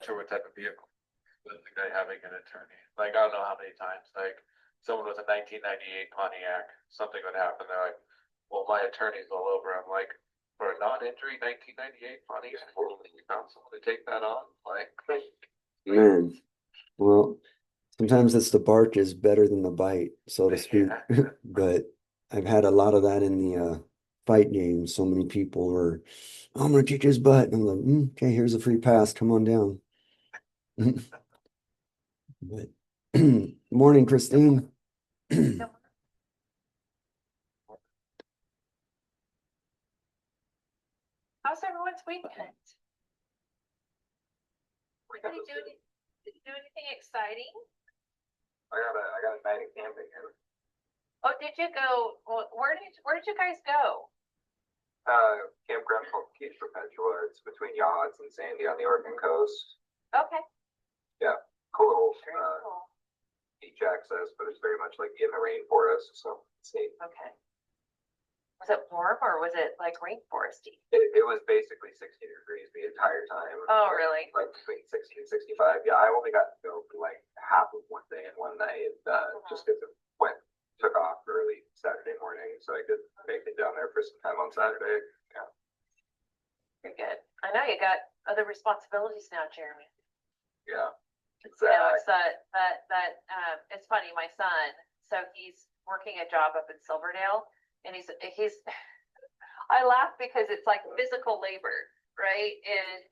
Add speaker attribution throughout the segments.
Speaker 1: sure what type of vehicle, but the guy having an attorney, like, I don't know how many times, like, someone with a 1998 Pontiac, something would happen, they're like, well, my attorney's all over, I'm like, for a non-injury 1998 Pontiac, you found someone to take that on, like.
Speaker 2: Man, well, sometimes it's the bark is better than the bite, so to speak.
Speaker 1: Yeah.
Speaker 2: But I've had a lot of that in the fight games. So many people were, "Oh, I'm gonna kick his butt." And I'm like, okay, here's a free pass. Come on down. But morning, Christine.
Speaker 3: How's everyone's weekend? Did you do anything exciting?
Speaker 1: I got a night of camping here.
Speaker 3: Oh, did you go? Where did you guys go?
Speaker 1: Campground called Keys Perpetua. It's between Yachts and Sandy on the Oregon coast.
Speaker 3: Okay.
Speaker 1: Yeah, cool little
Speaker 3: Very cool.
Speaker 1: beach access, but it's very much like in the rainforest, so it's neat.
Speaker 3: Okay. Was it warm or was it like rainforesty?
Speaker 1: It was basically 60 degrees the entire time.
Speaker 3: Oh, really?
Speaker 1: Like between 60 and 65. Yeah, I only got to go for like half of one day and one night, just because it took off early Saturday morning, so I could make it down there for some time on Saturday. Yeah.
Speaker 3: Very good. I know you got other responsibilities now, Jeremy.
Speaker 1: Yeah.
Speaker 3: You know, it's it's funny, my son, so he's working a job up in Silverdale, and he's I laugh because it's like physical labor, right? And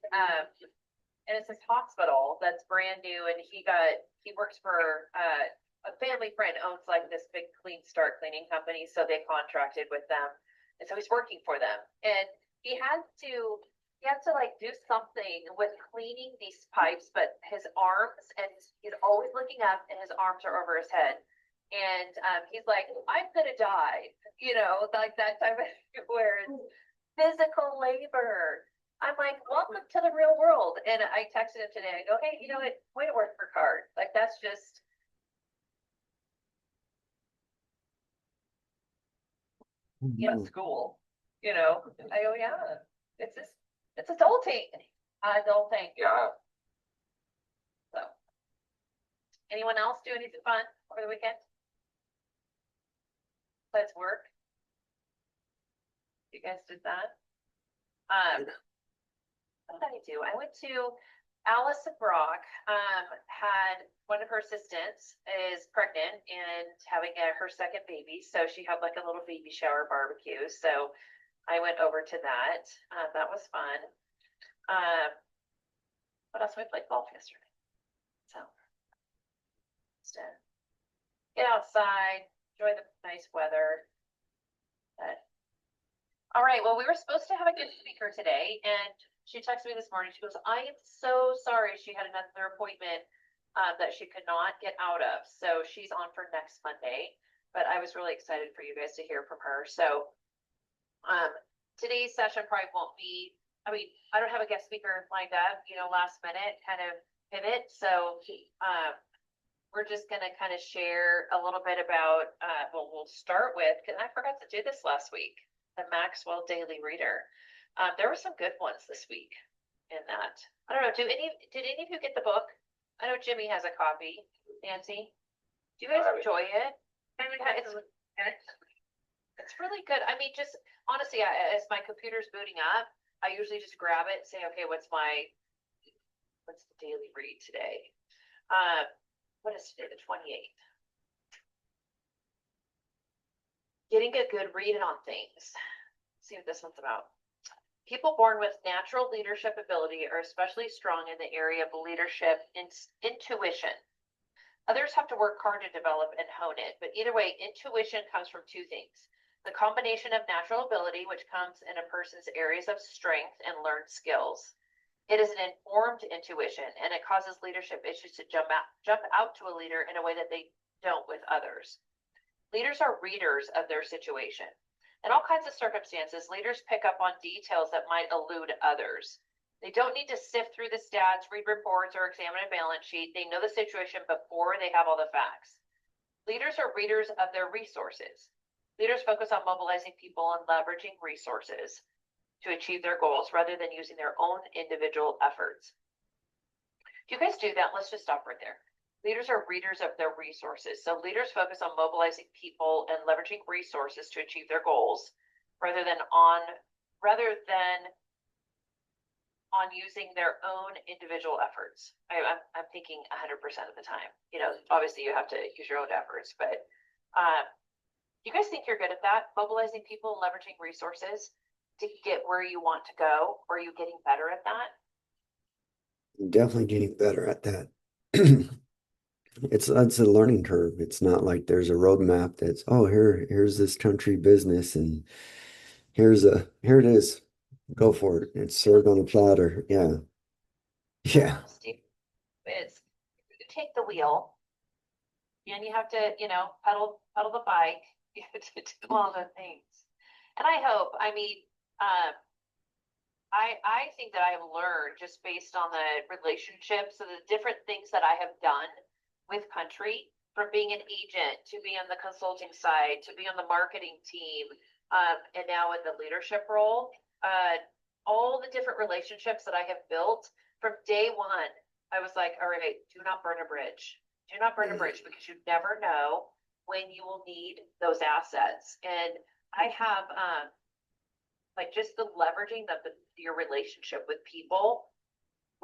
Speaker 3: it's this hospital that's brand new, and he works for a family friend owns like this big Clean Start cleaning company, so they contracted with them, and so he's working for them, and he has to like do something with cleaning these pipes, but his arms, and he's always looking up and his arms are over his head. And he's like, I'm gonna die, you know, like that type of where it's physical labor. I'm like, welcome to the real world. And I texted him today. I go, hey, you know what? Way to work for card. Like that's just school. You know. I go, yeah. It's adulting. Adulting.
Speaker 1: Yeah.
Speaker 3: So anyone else do anything fun over the weekend? Let's work. You guys did that? What did I do? I went to Allison Brock, had one of her assistants is pregnant and having her second baby. So she had like a little baby shower barbecue. So I went over to that. That was fun. What else? We played golf yesterday. So just get outside, enjoy the nice weather. But all right. Well, we were supposed to have a guest speaker today, and she texted me this morning. She goes, I am so sorry. She had another appointment that she could not get out of. So she's on for next Monday. But I was really excited for you guys to hear from her. So today's session probably won't be, I mean, I don't have a guest speaker lined up, you know, last minute kind of pivot. So we're just going to kind of share a little bit about, well, we'll start with, because I forgot to do this last week, the Maxwell Daily Reader. There were some good ones this week in that. I don't know. Did any of you get the book? I know Jimmy has a copy. Nancy, do you guys enjoy it? It's really good. I mean, just honestly, as my computer's booting up, I usually just grab it and say, okay, what's the daily read today? What is today? The 28th. Getting a good read on things. Let's see what this one's about. People born with natural leadership ability are especially strong in the area of leadership intuition. Others have to work hard to develop and hone it, but either way, intuition comes from two things. The combination of natural ability, which comes in a person's areas of strength and learned skills. It is an informed intuition, and it causes leadership issues to jump out to a leader in a way that they don't with others. Leaders are readers of their situation. In all kinds of circumstances, leaders pick up on details that might elude others. They don't need to sift through the stats, read reports, or examine a balance sheet. They know the situation before they have all the facts. Leaders are readers of their resources. Leaders focus on mobilizing people and leveraging resources to achieve their goals rather than using their own individual efforts. If you guys do that, let's just stop right there. Leaders are readers of their resources. So leaders focus on mobilizing people and leveraging resources to achieve their goals rather than on using their own individual efforts. I'm thinking 100% of the time. You know, obviously you have to use your own efforts, but you guys think you're good at that? Mobilizing people and leveraging resources to get where you want to go? Or are you getting better at that?
Speaker 2: Definitely getting better at that. It's a learning curve. It's not like there's a roadmap that's, oh, here's this country business and here it is. Go for it. It's served on a platter. Yeah. Yeah.
Speaker 3: Steve, it's take the wheel and you have to, you know, pedal the bike. You have to do all the things. And I hope, I mean, I think that I have learned just based on the relationships and the different things that I have done with country, from being an agent to be on the consulting side, to be on the marketing team, and now in the leadership role, all the different relationships that I have built from day one, I was like, all right, do not burn a bridge. Do not burn a bridge, because you never know when you will need those assets. And I have, like, just the leveraging of your relationship with people.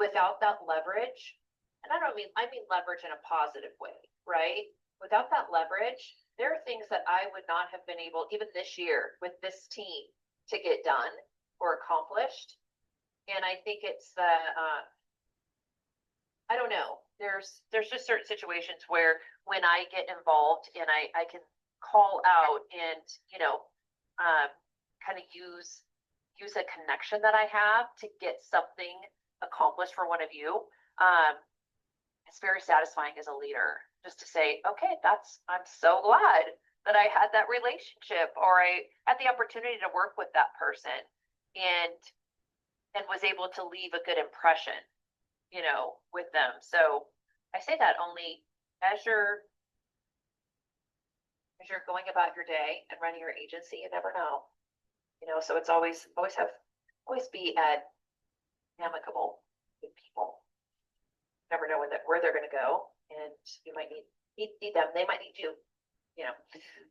Speaker 3: Without that leverage, and I mean leverage in a positive way, right? Without that leverage, there are things that I would not have been able, even this year with this team, to get done or accomplished. And I think it's the, I don't know, there's just certain situations where when I get involved and I can call out and, you know, kind of use a connection that I have to get something accomplished for one of you. It's very satisfying as a leader just to say, okay, I'm so glad that I had that relationship, or I had the opportunity to work with that person and was able to leave a good impression, you know, with them. So I say that only as you're going about your day and running your agency, you never know, you know, so it's always be at amicable with people. Never know where they're going to go, and you might need them. They might need you, you know.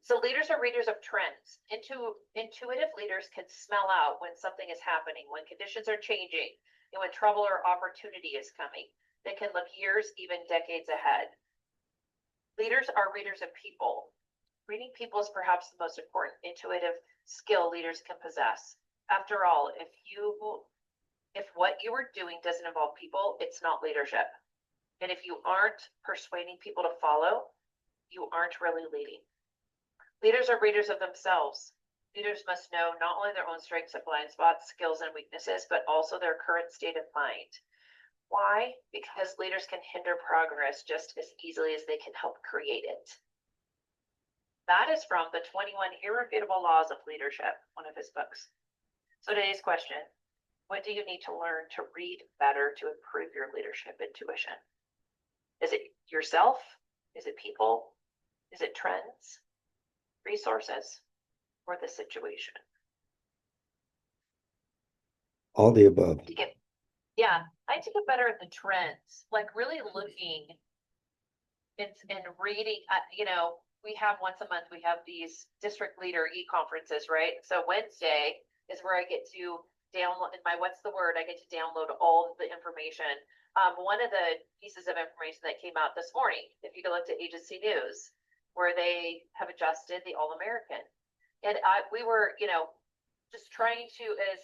Speaker 3: So leaders are readers of trends. Intuitive leaders can smell out when something is happening, when conditions are changing, and when trouble or opportunity is coming. They can look years, even decades ahead. Leaders are readers of people. Reading people is perhaps the most important intuitive skill leaders can possess. After all, if what you are doing doesn't involve people, it's not leadership. And if you aren't persuading people to follow, you aren't really leading. Leaders are readers of themselves. Leaders must know not only their own strengths and blind spots, skills, and weaknesses, but also their current state of mind. Why? Because leaders can hinder progress just as easily as they can help create it. That is from the 21 Irrefutable Laws of Leadership, one of his books. So today's question: what do you need to learn to read better to improve your leadership intuition? Is it yourself? Is it people? Is it trends, resources, or the situation?
Speaker 2: All the above.
Speaker 3: Yeah, I need to get better at the trends, like really looking and reading. You know, we have once a month, we have these district leader e-conferences, right? So Wednesday is where I get to download in my What's the Word, I get to download all of the information. One of the pieces of information that came out this morning, if you go look to Agency News, where they have adjusted the All-American. And we were, you know, just trying to, as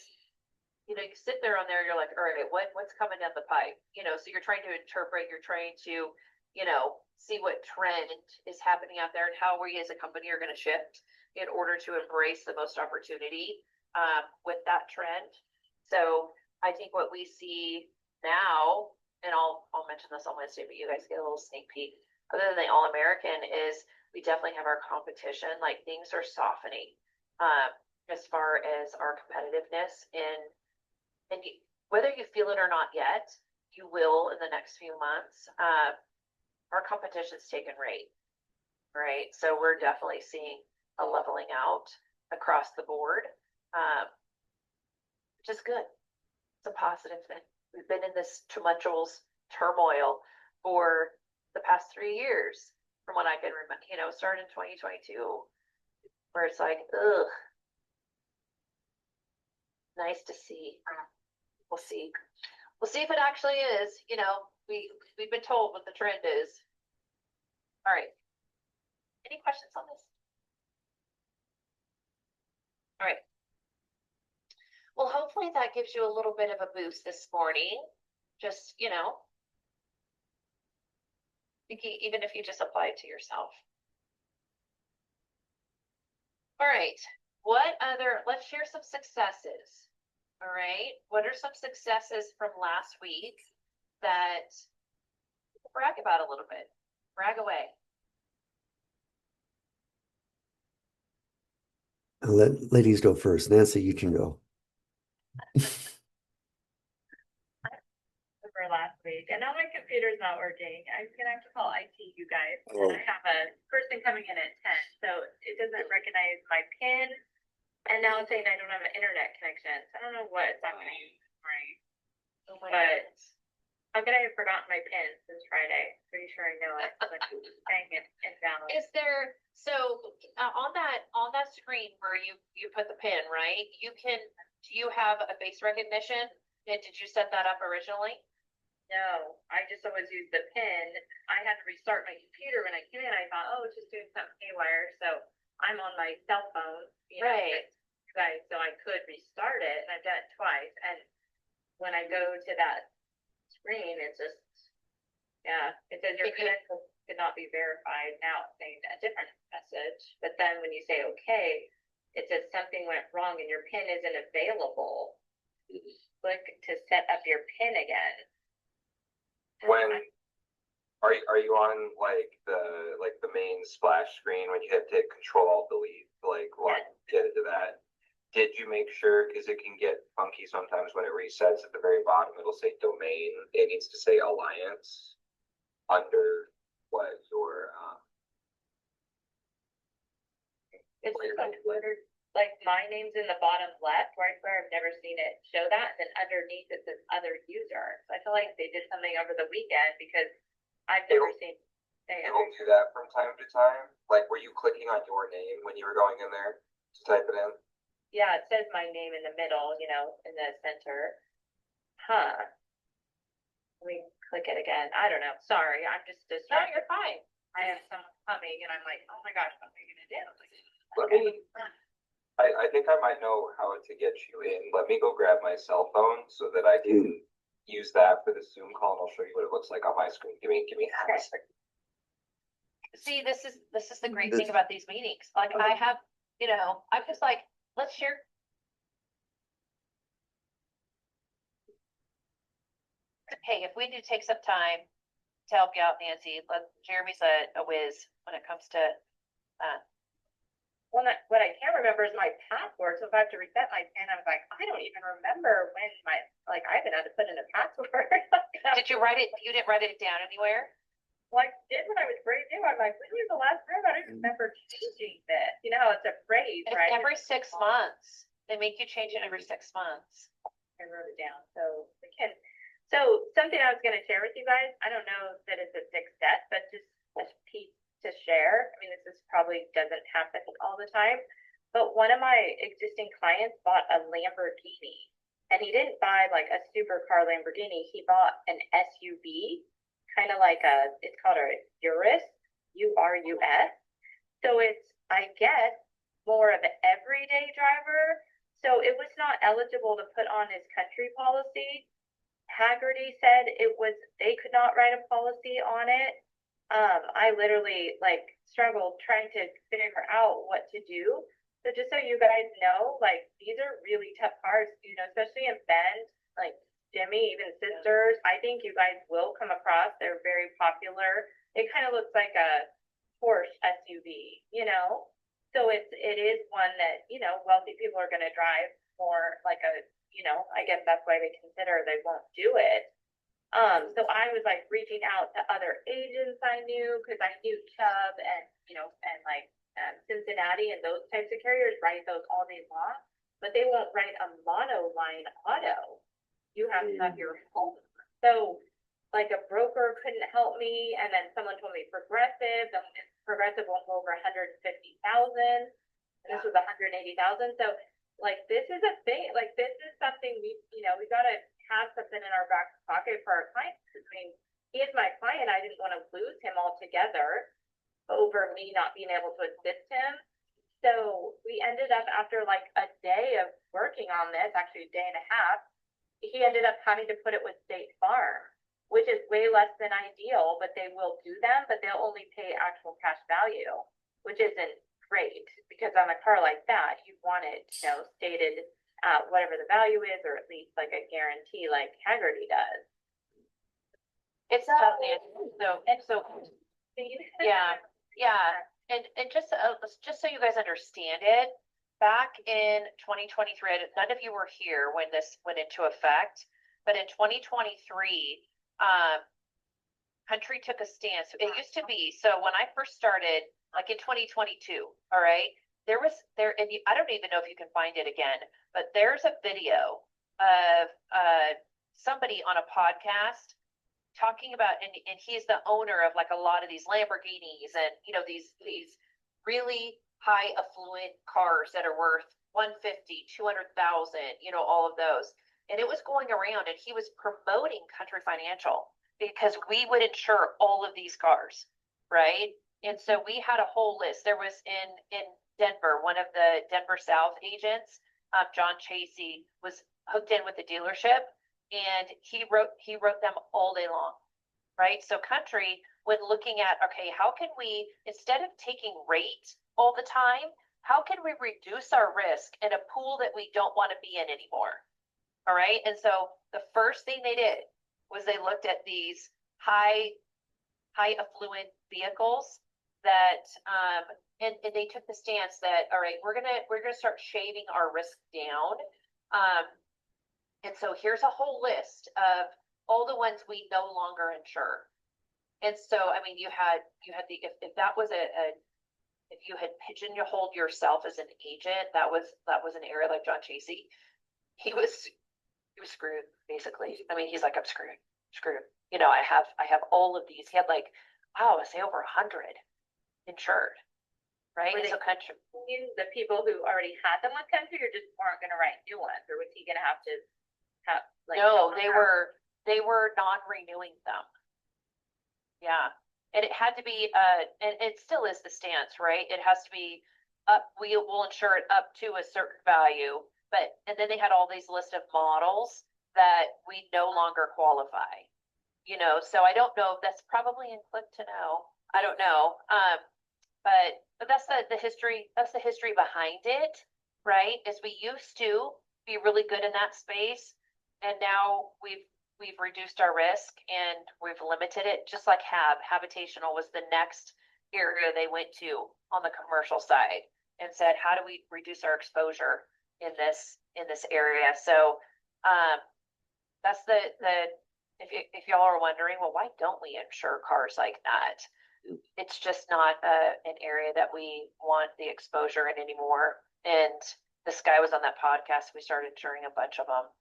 Speaker 3: you know, you sit there on there, you're like, all right, what's coming down the pipe? You know, so you're trying to interpret, you're trying to, you know, see what trend is happening out there and how we as a company are going to shift in order to embrace the most opportunity with that trend. So I think what we see now, and I'll mention this on Wednesday, but you guys get a little sneak peek. Other than the All-American, is we definitely have our competition. Like, things are softening as far as our competitiveness, and whether you feel it or not yet, you will in the next few months. Our competition's taken rate, right? So we're definitely seeing a leveling out across the board, which is good. It's a positive thing. We've been in this tumultuous turmoil for the past 3 years, from what I can remember, you know, started in 2022, where it's like, ugh. Nice to see. We'll see. We'll see if it actually is, you know, we've been told what the trend is. All right. Any questions on this? All right. Well, hopefully that gives you a little bit of a boost this morning. Just, you know, even if you just apply it to yourself. All right. Let's share some successes. All right. What are some successes from last week that people brag about a little bit? Brag away.
Speaker 2: I'll let ladies go first. Nancy, you can go.
Speaker 4: For last week, and now my computer's not working. I'm gonna have to call IT, you guys.
Speaker 2: Oh.
Speaker 4: I have a person coming in at 10, so it doesn't recognize my PIN, and now it's saying I don't have an internet connection. So I don't know what it's happening. Right.
Speaker 3: Oh my
Speaker 4: But-
Speaker 3: goodness.
Speaker 4: How could I have forgotten my PIN since Friday? Pretty sure I know it. But I'm saying it invalid.
Speaker 3: Is there, on that screen where you put the pin, right? Do you have a face recognition? And did you set that up originally?
Speaker 4: No, I just always use the PIN. I had to restart my computer when I came in. I thought, oh, it's just doing something haywire. So I'm on my cell phone, you know,
Speaker 3: Right.
Speaker 4: guys, so I could restart it, and I've done it twice. And when I go to that screen, it's just, yeah, it says your
Speaker 3: Can you-
Speaker 4: credentials could not be verified. Now it's saying a different message. But then when you say okay, it says something went wrong and your PIN isn't available. Click to set up your PIN again.
Speaker 5: When are you on like the main splash screen when you have to hit Control Delete get into that? Did you make sure, because it can get funky sometimes when it resets at the very bottom, it'll say domain, it needs to say alliance under what your
Speaker 4: It's just like my name's in the bottom left, right where I've never seen it show that, and then underneath it says other user. So I feel like they did something over the weekend because I've never seen.
Speaker 5: it'll do that from time to time. Like, were you clicking on your name when you were going in there to type it in?
Speaker 4: Yeah, it says my name in the middle, you know, in the center. Huh. Let me click it again. I don't know. Sorry, I'm just
Speaker 3: No,
Speaker 4: distracted.
Speaker 3: you're fine.
Speaker 4: I have someone coming and I'm like, oh my gosh, what am I gonna do?
Speaker 5: Let me, I think I might know how to get you in. Let me go grab my cell phone so that I can use that for the Zoom call, and I'll show you what it looks like on my screen. Give me half a second.
Speaker 3: See, this is the great thing about these meetings. Like I have, you know, I'm just like, let's share. Hey, if we do take some time to help you out, Nancy, Jeremy's a whiz when it comes to,
Speaker 4: What I can't remember is my password, so if I have to reset my PIN, I was like, I don't even remember when I haven't had to put in a password.
Speaker 3: did you write it? You didn't write it down anywhere?
Speaker 4: Well, I did when I was brand new. I'm like, when was the last time I don't remember changing this? You know how it's a phrase,
Speaker 3: It's
Speaker 4: right?
Speaker 3: every 6 months. They make you change it every 6 months.
Speaker 4: I wrote it down, so we can. So something I was gonna share with you guys, I don't know that it's a success, but just a piece to share. I mean, this is probably doesn't happen all the time, but one of my existing clients bought a Lamborghini, and he didn't buy like a supercar Lamborghini. He bought an SUV, kind of like it's called a Urus, URUS. So it's, I guess, more of an everyday driver. So it was not eligible to put on his country policy. Haggerty said they could not write a policy on it. I literally struggled trying to figure out what to do. So just so you guys know, these are really tough cars, you know, especially in Bend, like Jimmy, even Sisters. I think you guys will come across. They're very popular. It kind of looks like a Porsche SUV, you know? So it is one that, you know, wealthy people are going to drive more like a, you know, I guess that's why they consider they won't do it. So I was reaching out to other agents I knew, because I knew Chubb and, you know, and Cincinnati and those types of carriers write those all day long, but they won't write a monoline auto. You have to have your home. So like a broker couldn't help me, and then someone told me Progressive, then Progressive won't go over 150,000, and this was 180,000, so like, this is a thing, like, this is something we, we gotta have something in our back pocket for our clients, because I mean, he is my client, I didn't wanna lose him altogether over me not being able to assist him. So we ended up, after like a day of working on this, actually a day and a half, he ended up having to put it with State Farm, which is way less than ideal, but they will do them, but they'll only pay actual cash value, which isn't great, because on a car like that, you want it, stated whatever the value is, or at least like a guarantee like Haggerty does.
Speaker 3: It's tough, Nancy. So, yeah, yeah. And just so you guys understand it, back in 2023, none of you were here when this went into effect, but in 2023, Country took a stance. It used to be, so when I first started, like in 2022, all right, and I don't even know if you can find it again, but there's a video of somebody on a podcast talking about, and he's the owner of like a lot of these Lamborghinis and these really high affluent cars that are worth 150, 200,000, all of those. And it was going around, and he was promoting Country Financial because we would insure all of these cars, right? And so we had a whole list. There was in Denver, one of the Denver South agents, John Chasey, was hooked in with the dealership, and he wrote them all day long, right? So Country, when looking at, okay, how can we, instead of taking rate all the time, how can we reduce our risk in a pool that we don't want to be in anymore? All right. And so the first thing they did was they looked at these high affluent vehicles that and they took the stance that, all right, we're gonna start shaving our risk down. And so here's a whole list of all the ones we no longer insure. And so, I mean, you had the, if that was if you had pigeonholed yourself as an agent, that was an area like John Chasey. He was screwed, basically. I mean, he's like, I'm screwed. I have all of these. He had like, wow, I say over 100 insured, right?
Speaker 4: Were
Speaker 3: And so Country,
Speaker 4: the people who already had them with Country, or just weren't going to write new ones, or was he going to have to have like?
Speaker 3: no, they were non-renewing them. Yeah, and it had to be, and it still is the stance, right? It has to be up. We will insure it up to a certain value, and then they had all these list of models that we no longer qualify. So I don't know if that's probably in Click to Know. I don't know. But that's the history. That's the history behind it, right? Is we used to be really good in that space, and now we've reduced our risk and we've limited it. Just like Habitational was the next area they went to on the commercial side and said, how do we reduce our exposure in this area? So that's the if y'all are wondering, well, why don't we insure cars like that? It's just not an area that we want the exposure in anymore. And this guy was on that podcast. We started insuring a bunch of them,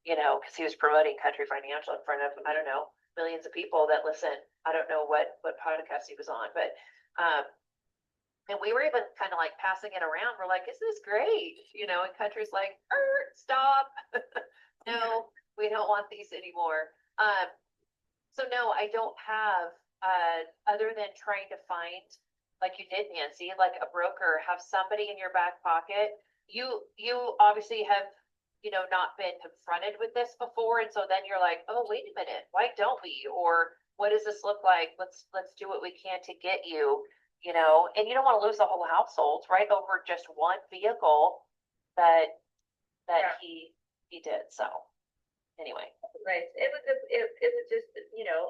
Speaker 3: because he was promoting Country Financial in front of, I don't know, millions of people that listen. I don't know what podcast he was on, but and we were even kind of like passing it around. We're like, this is great, and Country's like, stop. No, we don't want these anymore. So no, I don't have, other than trying to find, like you did, Nancy, like a broker, have somebody in your back pocket. You obviously have, not been confronted with this before. And so then you're like, oh, wait a minute, why don't we? Or what does this look like? Let's do what we can to get you, and you don't want to lose the whole household, right? Over just one vehicle that he did. So anyway.
Speaker 4: Right. It was just,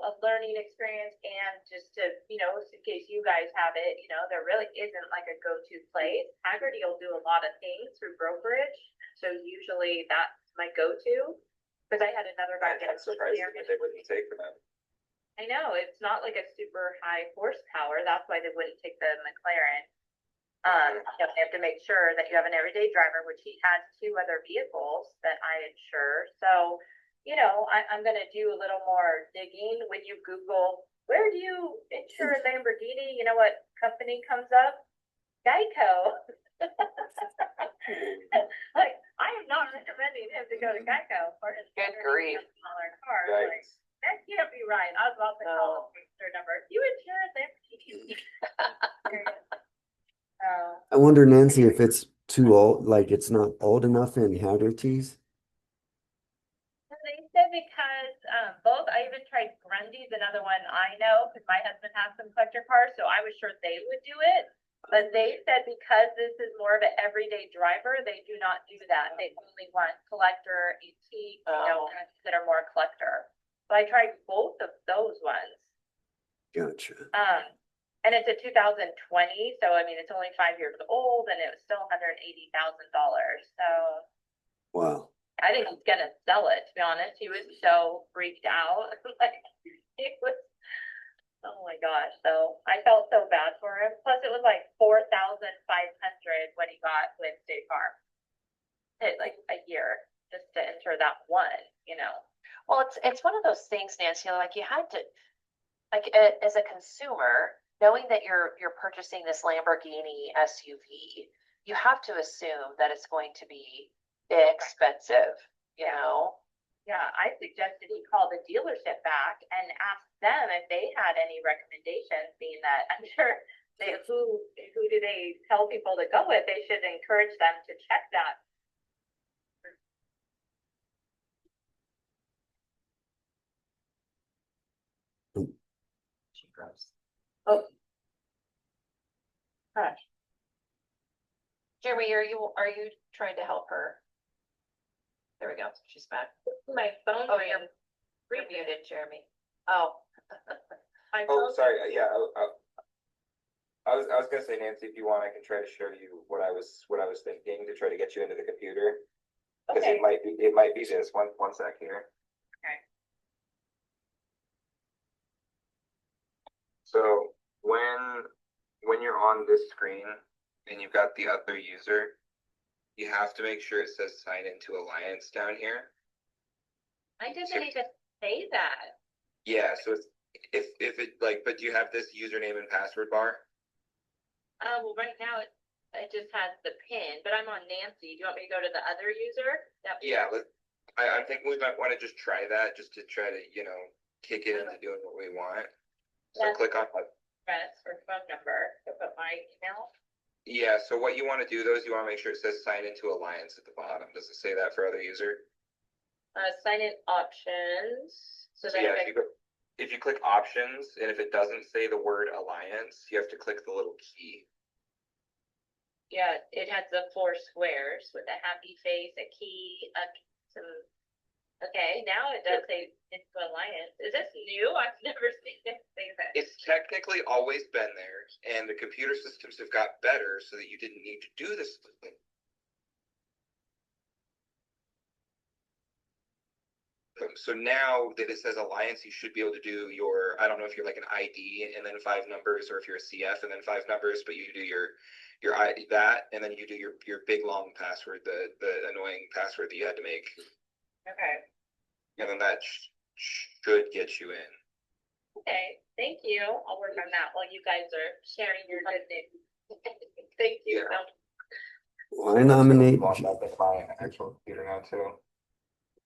Speaker 4: a learning experience, and just to, in case you guys have it, there really isn't like a go-to place. Haggerty will do a lot of things through brokerage. So usually that's my go-to, because I had another guy get
Speaker 5: I'm surprised that they wouldn't take them.
Speaker 4: I know, it's not like a super high horsepower. That's why they wouldn't take the McLaren. They have to make sure that you have an everyday driver, which he has 2 other vehicles that I insure. So, I'm gonna do a little more digging. When you Google, where do you insure a Lamborghini? You know what company comes up? Geico. Like, I am not recommending him to go to Geico for his
Speaker 3: Good grief.
Speaker 4: $100,000 car.
Speaker 5: Right.
Speaker 4: Like, that can't be right. I was about to call their number. You insure a Lamborghini?
Speaker 2: I wonder, Nancy, if it's too old, like it's not old enough in Haggerty's.
Speaker 4: And they said because both, I even tried Grundy's, another one I know, because my husband has some collector cars, so I was sure they would do it. But they said because this is more of an everyday driver, they do not do that. They only want collector, antique,
Speaker 3: Oh.
Speaker 4: that are more collector. So I tried both of those ones.
Speaker 2: Gotcha.
Speaker 4: And it's a 2020, so I mean, it's only 5 years old, and it was still $180,000. So
Speaker 2: Wow.
Speaker 4: I think he's gonna sell it, to be honest. He was so freaked out. Like, it was, oh my gosh. So I felt so bad for him. Plus it was like 4,500 what he got with State Farm. It like a year just to enter that one.
Speaker 3: Well, it's one of those things, Nancy, like you had to, like as a consumer, knowing that you're purchasing this Lamborghini SUV, you have to assume that it's going to be expensive, you know?
Speaker 4: Yeah, I suggested he call the dealership back and ask them if they had any recommendations, being that I'm sure who do they tell people to go with? They should encourage them to check that.
Speaker 5: She drops.
Speaker 4: Oh. Gosh.
Speaker 3: Jeremy, are you trying to help her? There we go. She's back.
Speaker 4: My phone.
Speaker 3: Oh, you're muted, Jeremy. Oh.
Speaker 4: My
Speaker 5: Oh,
Speaker 4: phone-
Speaker 5: sorry, yeah, I was gonna say, Nancy, if you want, I can try to show you what I was thinking to try to get you into the computer. Cause
Speaker 4: Okay.
Speaker 5: it might be this, one sec here.
Speaker 4: Okay.
Speaker 5: So when you're on this screen and you've got the other user, you have to make sure it says sign into Alliance down here.
Speaker 4: I didn't even say that.
Speaker 5: Yeah, so it's, if it like, but do you have this username and password bar?
Speaker 4: Well, right now it just has the pin, but I'm on Nancy. Do you want me to go to the other user?
Speaker 5: Yeah, I'm thinking we might want to just try that, just to try to, kick it into doing what we want. So
Speaker 4: Yeah.
Speaker 5: click on,
Speaker 4: Address or phone number. So put my email.
Speaker 5: yeah, so what you want to do though is you want to make sure it says sign into Alliance at the bottom. Does it say that for other user?
Speaker 4: Sign in options. So
Speaker 5: So
Speaker 4: then
Speaker 5: yeah, if you click options and if it doesn't say the word Alliance, you have to click the little key.
Speaker 4: yeah, it has the 4 squares with a happy face, a key, some. Okay, now it does say into Alliance. Is this new? I've never seen it say that.
Speaker 5: It's technically always been there, and the computer systems have got better so that you didn't need to do this. So now that it says Alliance, you should be able to do your, I don't know if you're like an ID and then 5 numbers, or if you're a CF and then 5 numbers, but you do your ID, that, and then you do your big long password, the annoying password that you had to make.
Speaker 4: Okay.
Speaker 5: And then that should get you in.
Speaker 4: Okay, thank you. I'll work on that while you guys are sharing your good news. Thank you.
Speaker 5: Yeah.
Speaker 2: Well, I nominate,
Speaker 5: my actual computer now too.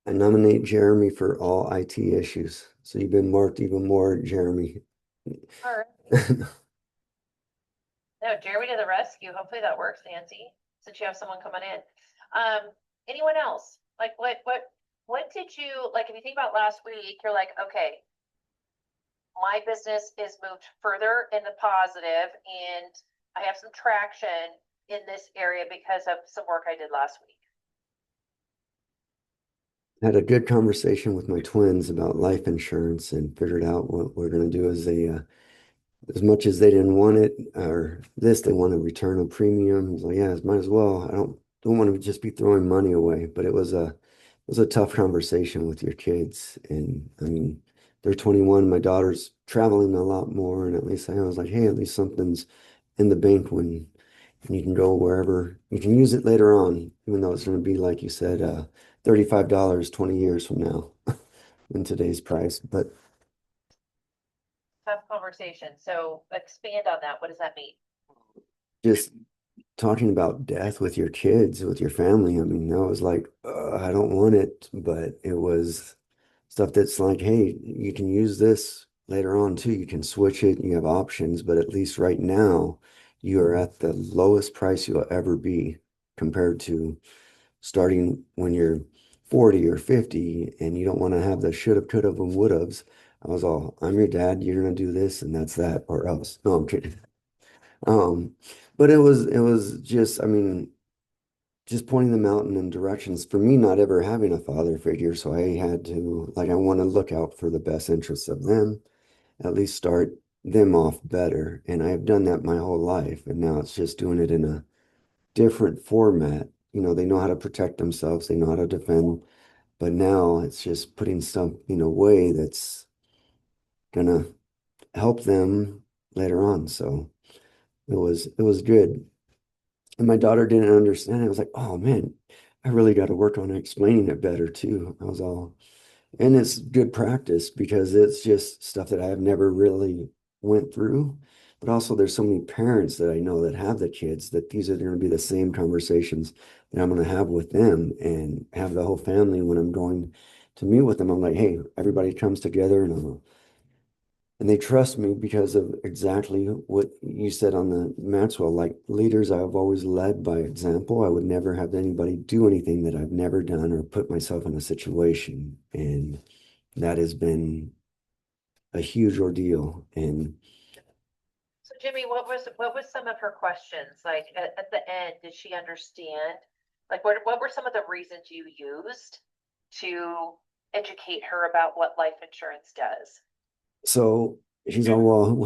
Speaker 2: I nominate Jeremy for all IT issues. So you've been marked even more, Jeremy.
Speaker 3: All right. No, Jeremy to the rescue. Hopefully that works, Nancy, since you have someone coming in. Anyone else? Like what did you, like, if you think about last week, you're like, okay, my business is moved further in the positive and I have some traction in this area because of some work I did last week.
Speaker 2: Had a good conversation with my twins about life insurance and figured out what we're going to do as as much as they didn't want it or this, they want to return a premium. It's like, yeah, might as well. I don't want to just be throwing money away, but it was a tough conversation with your kids. And I mean, they're 21. My daughter's traveling a lot more. And at least I was like, hey, at least something's in the bank and you can go wherever you can use it later on, even though it's going to be, like you said, $35 20 years from now in today's price. But
Speaker 3: Tough conversation. So expand on that. What does that mean?
Speaker 2: just talking about death with your kids, with your family, I mean, that was like, I don't want it, but it was stuff that's like, hey, you can use this later on too. You can switch it, you have options, but at least right now, you are at the lowest price you'll ever be compared to starting when you're 40 or 50 and you don't want to have the shoulda, coulda, and would haves. I was all, I'm your dad, you're gonna do this and that's that, or else. No, I'm kidding. Um, but it was just, I mean, just pointing them out in directions for me, not ever having a father figure. So I had to, like, I want to look out for the best interests of them, at least start them off better. And I've done that my whole life. And now it's just doing it in a different format. You know, they know how to protect themselves, they know how to defend. But now it's just putting stuff in a way that's gonna help them later on. So it was good. And my daughter didn't understand it. I was like, oh man, I really got to work on explaining it better too. I was all, and it's good practice because it's just stuff that I have never really went through. But also there's so many parents that I know that have the kids that these are going to be the same conversations that I'm going to have with them and have the whole family when I'm going to meet with them. I'm like, hey, everybody comes together and they trust me because of exactly what you said on the Maxwell. Like leaders, I've always led by example. I would never have anybody do anything that I've never done or put myself in a situation. And that has been a huge ordeal. And
Speaker 3: So Jimmy, what was some of her questions? Like at the end, did she understand? Like what were some of the reasons you used to educate her about what life insurance does?
Speaker 2: so she's all, well,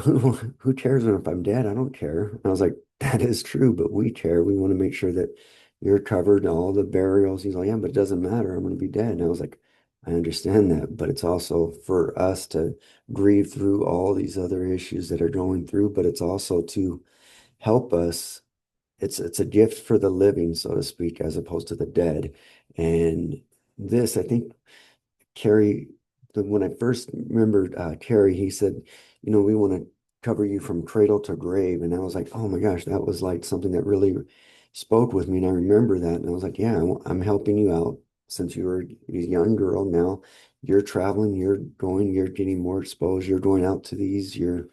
Speaker 2: who cares if I'm dead? I don't care. And I was like, that is true, but we care. We want to make sure that you're covered, all the burials. He's like, yeah, but it doesn't matter. I'm going to be dead. And I was like, I understand that, but it's also for us to grieve through all these other issues that are going through, but it's also to help us. It's a gift for the living, so to speak, as opposed to the dead. And this, I think, Carrie, when I first remembered Carrie, he said, you know, we want to cover you from cradle to grave. And I was like, oh my gosh, that was like something that really spoke with me. And I remember that. And I was like, yeah, I'm helping you out since you were a young girl. Now you're traveling, you're going, you're getting more exposed, you're going out to these, you're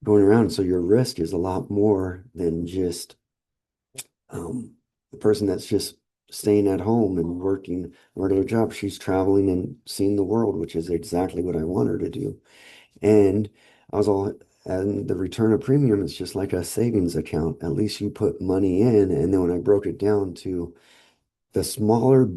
Speaker 2: going around. So your risk is a lot more than just the person that's just staying at home and working a regular job. She's traveling and seeing the world, which is exactly what I want her to do. And I was all, and the return of premium is just like a savings account. At least you put money in. And then when I broke it down to the smaller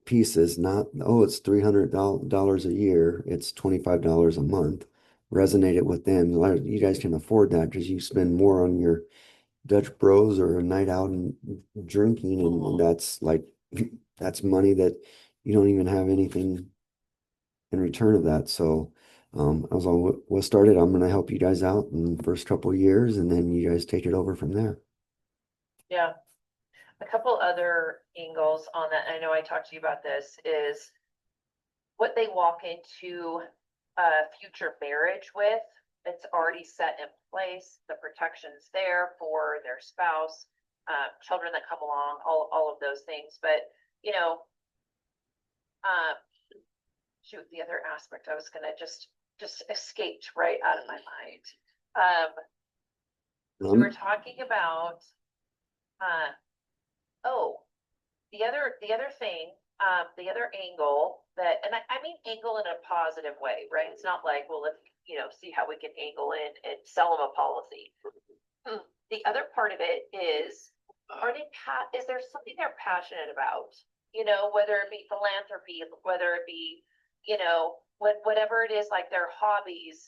Speaker 2: pieces, not, oh, it's $300 a year, it's $25 a month, resonated with them. You guys can afford that because you spend more on your Dutch Bros or a night out and drinking, and that's like that's money that you don't even have anything in return of that. So I was all, what started, I'm gonna help you guys out in the first couple of years, and then you guys take it over from there.
Speaker 3: Yeah. A couple other angles on that, I know I talked to you about this, is what they walk into a future marriage with. It's already set in place, the protection's there for their spouse, children that come along, all of those things. But, you know, shoot, the other aspect I was gonna just escaped right out of my mind. We were talking about, oh, the other thing, the other angle that, and I mean angle in a positive way, right? It's not like, well, let's, see how we can angle in and sell them a policy. The other part of it is, is there something they're passionate about? Whether it be philanthropy, whether it be, whatever it is, like their hobbies,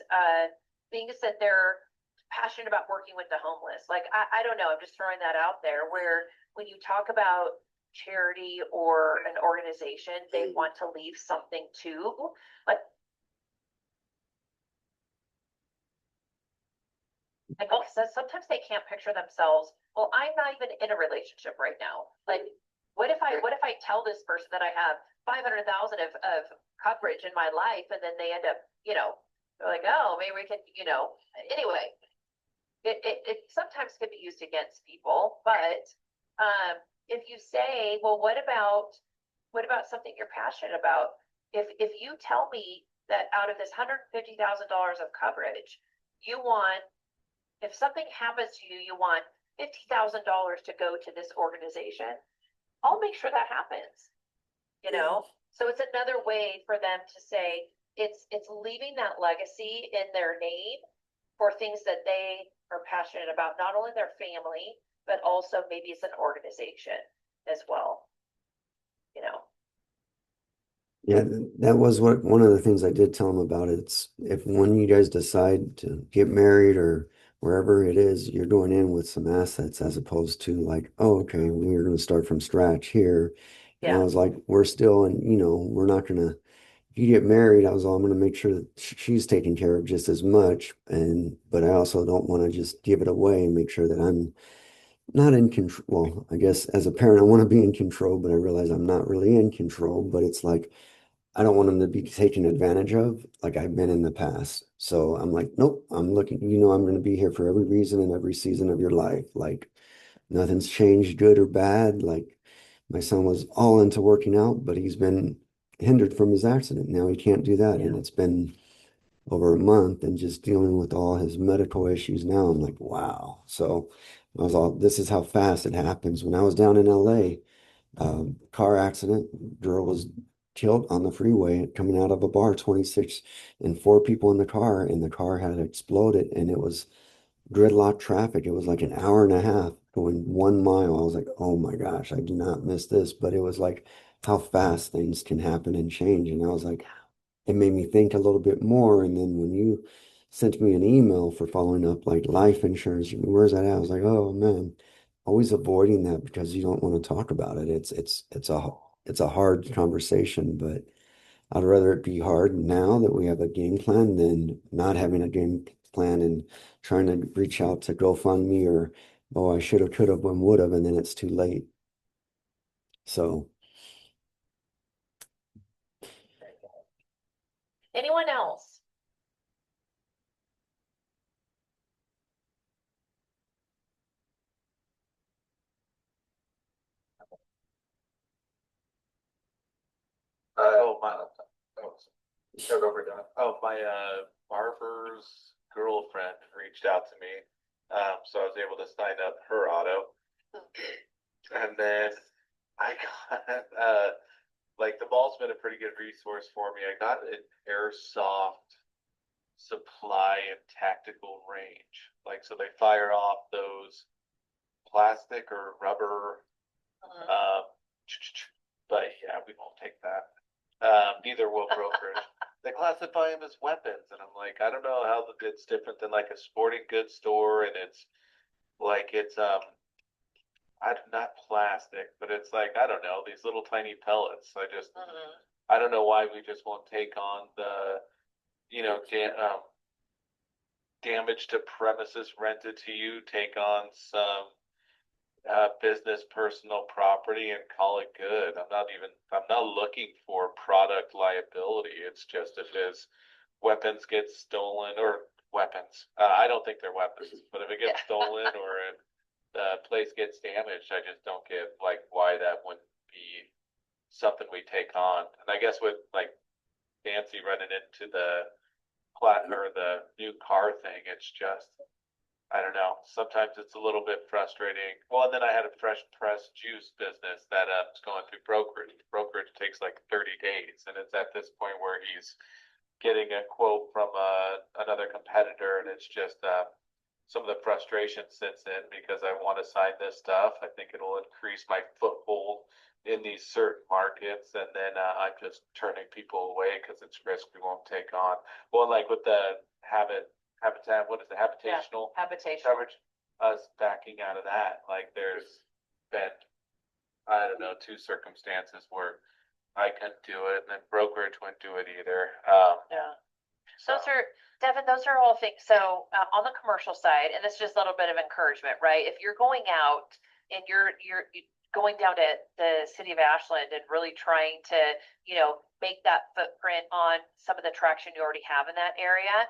Speaker 3: things that they're passionate about working with the homeless. Like, I don't know, I'm just throwing that out there, where when you talk about charity or an organization, they want to leave something too. Like Elke says, sometimes they can't picture themselves. Well, I'm not even in a relationship right now. Like, what if I tell this person that I have 500,000 of coverage in my life and then they end up, they're like, oh, maybe we can, anyway. It sometimes can be used against people, but, if you say, well, what about something you're passionate about? If you tell me that out of this $150,000 of coverage, you want, if something happens to you, you want $50,000 to go to this organization, I'll make sure that happens. So it's another way for them to say it's leaving that legacy in their name for things that they are passionate about, not only their family, but also maybe it's an organization as well.
Speaker 2: Yeah, that was one of the things I did tell him about. It's if when you guys decide to get married or wherever it is, you're going in with some assets as opposed to like, oh, okay, we're going to start from scratch here. And I
Speaker 3: Yeah.
Speaker 2: was like, we're still, and we're not going to, if you get married, I was all, I'm going to make sure that she's taken care of just as much. But I also don't want to just give it away and make sure that I'm not in control. Well, I guess as a parent, I want to be in control, but I realize I'm not really in control. But it's like, I don't want them to be taken advantage of like I've been in the past. So I'm like, nope, I'm looking, I'm going to be here for every reason and every season of your life. Like nothing's changed, good or bad. Like my son was all into working out, but he's been hindered from his accident. Now he can't do that. And it's been over a month and just dealing with all his medical issues now. I'm like, wow. So I was all, this is how fast it happens. When I was down in LA, car accident, girl was killed on the freeway coming out of a bar, 26 and four people in the car, and the car had exploded and it was gridlock traffic. It was like an hour and a half going 1 mile. I was like, oh my gosh, I do not miss this. But it was like how fast things can happen and change. And I was like, it made me think a little bit more. And then when you sent me an email for following up like life insurance, where's that at? I was like, oh man, always avoiding that because you don't want to talk about it. It's a hard conversation, but I'd rather it be hard now that we have a game plan than not having a game plan and trying to reach out to GoFundMe or, oh, I should have, could have, and would have, and then it's too late. So
Speaker 3: Anyone else?
Speaker 1: Oh, my,
Speaker 5: Start over, Don.
Speaker 1: my barber's girlfriend reached out to me. So I was able to sign up her auto. And then I got, like the mall's been a pretty good resource for me. I got an airsoft supply and tactical range. Like, so they fire off those plastic or rubber, um, but yeah, we won't take that. Neither will brokerage. They classify them as weapons, and I'm like, I don't know how it's different than like a sporting goods store, and it's like not plastic, but it's like I don't know these little tiny pellets. I don't know why we just won't take on the damage to premises rented to you, take on some business personal property and call it good. I'm not looking for product liability. It's just if his weapons get stolen or weapons, I don't think they're weapons, but if it gets stolen or if the place gets damaged, I just don't get like why that wouldn't be something we take on. And I guess with like Nancy running into the or the new car thing, it's just I don't know. Sometimes it's a little bit frustrating. Well, and then I had a fresh pressed juice business that is going through brokerage. Brokerage takes like 30 days, and it's at this point where he's getting a quote from another competitor, and it's just some of the frustration sits in because I want to sign this stuff. I think it'll increase my foothold in these certain markets, and then I'm just turning people away because it's risk we won't take on. Well, like with the habitat, what is it, habitational
Speaker 3: Habitation.
Speaker 1: coverage, us backing out of that. Like there's been, I don't know, two circumstances where I couldn't do it, and then brokerage wouldn't do it either.
Speaker 3: Yeah.
Speaker 1: So
Speaker 3: Devin, those are all things. So on the commercial side, and it's just a little bit of encouragement, right? If you're going out and going down to the city of Ashland and really trying to, you know, make that footprint on some of the traction you already have in that area.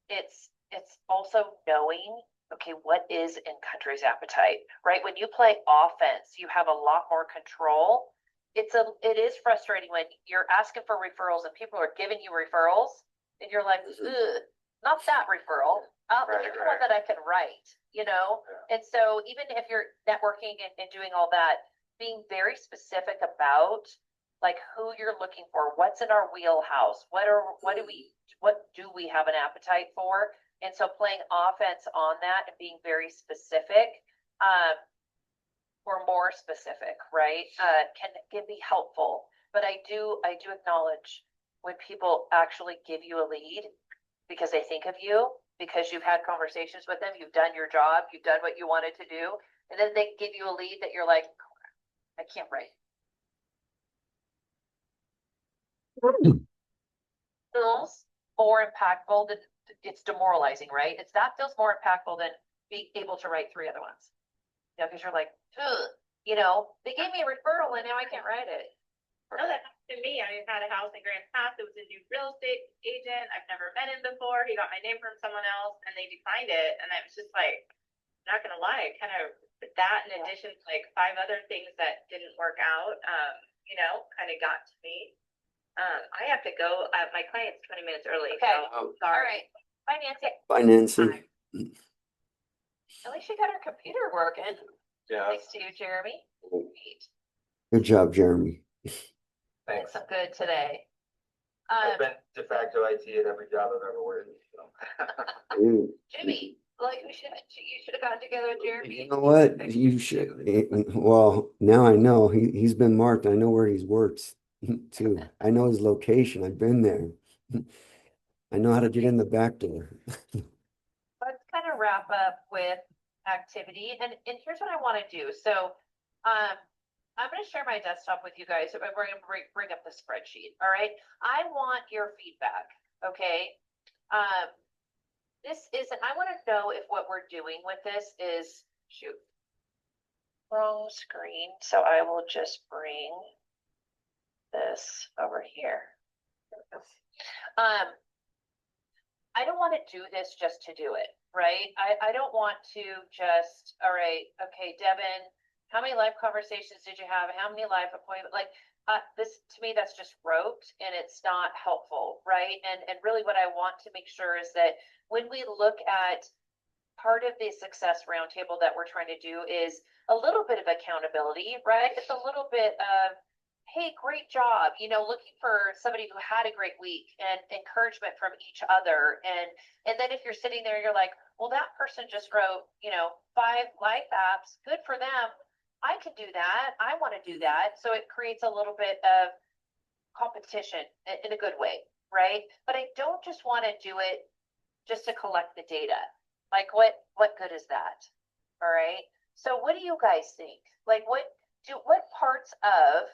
Speaker 3: It's also knowing, okay, what is in country's appetite, right? When you play offense, you have a lot more control. It is frustrating when you're asking for referrals and people are giving you referrals and you're like, ugh, not that referral.
Speaker 1: Right,
Speaker 3: Give me one
Speaker 1: right.
Speaker 3: that I can write, you know? And so even if you're networking and doing all that, being very specific about like who you're looking for, what's in our wheelhouse, what do we have an appetite for? And so playing offense on that and being very specific, or more specific, right? Can be helpful. But I do acknowledge when people actually give you a lead because they think of you, because you've had conversations with them, you've done your job, you've done what you wanted to do, and then they give you a lead that you're like, I can't write. Feels more impactful than it's demoralizing, right? That feels more impactful than being able to write 3 other ones. You know, because you're like, ugh, you know, they gave me a referral and now I can't write it.
Speaker 4: No, that happened to me. I had a house in Grants Pass. It was a new real estate agent. I've never met him before. He got my name from someone else and they declined it. And I was just like, not gonna lie, kind of that in addition to like 5 other things that didn't work out, you know, kind of got to me. I have to go. My client's 20 minutes early.
Speaker 3: Okay.
Speaker 4: So
Speaker 3: All
Speaker 4: sorry.
Speaker 3: right. Bye, Nancy.
Speaker 2: Bye, Nancy.
Speaker 3: At least she got her computer working.
Speaker 1: Yeah.
Speaker 3: Thanks to you, Jeremy. Great.
Speaker 2: Good job, Jeremy.
Speaker 3: Did
Speaker 5: Thanks.
Speaker 3: some good today.
Speaker 5: I've been de facto IT at every job I've ever worked. So.
Speaker 2: Ooh,
Speaker 3: Jimmy, like you should have gotten together with Jeremy.
Speaker 2: You know what? You should. Well, now I know he's been marked. I know where he's worked too. I know his location. I've been there. I know how to get in the back door.
Speaker 3: Let's kind of wrap up with activity and here's what I want to do. So, I'm going to share my desktop with you guys. We're going to bring up the spreadsheet. All right. I want your feedback. Okay. I want to know if what we're doing with this is wrong screen. So I will just bring this over here. I don't want to do this just to do it, right? I don't want to just, all right, okay, Devin, how many live conversations did you have? How many live appointments? Like this, to me, that's just rote and it's not helpful, right? And really what I want to make sure is that when we look at part of the success roundtable that we're trying to do is a little bit of accountability, right? It's a little bit of, hey, great job, you know, looking for somebody who had a great week and encouragement from each other. And then if you're sitting there, you're like, well, that person just wrote, you know, 5 life apps, good for them. I can do that. I want to do that. So it creates a little bit of competition in a good way, right? But I don't just want to do it just to collect the data. Like what good is that? All right. So what do you guys think? Like what parts of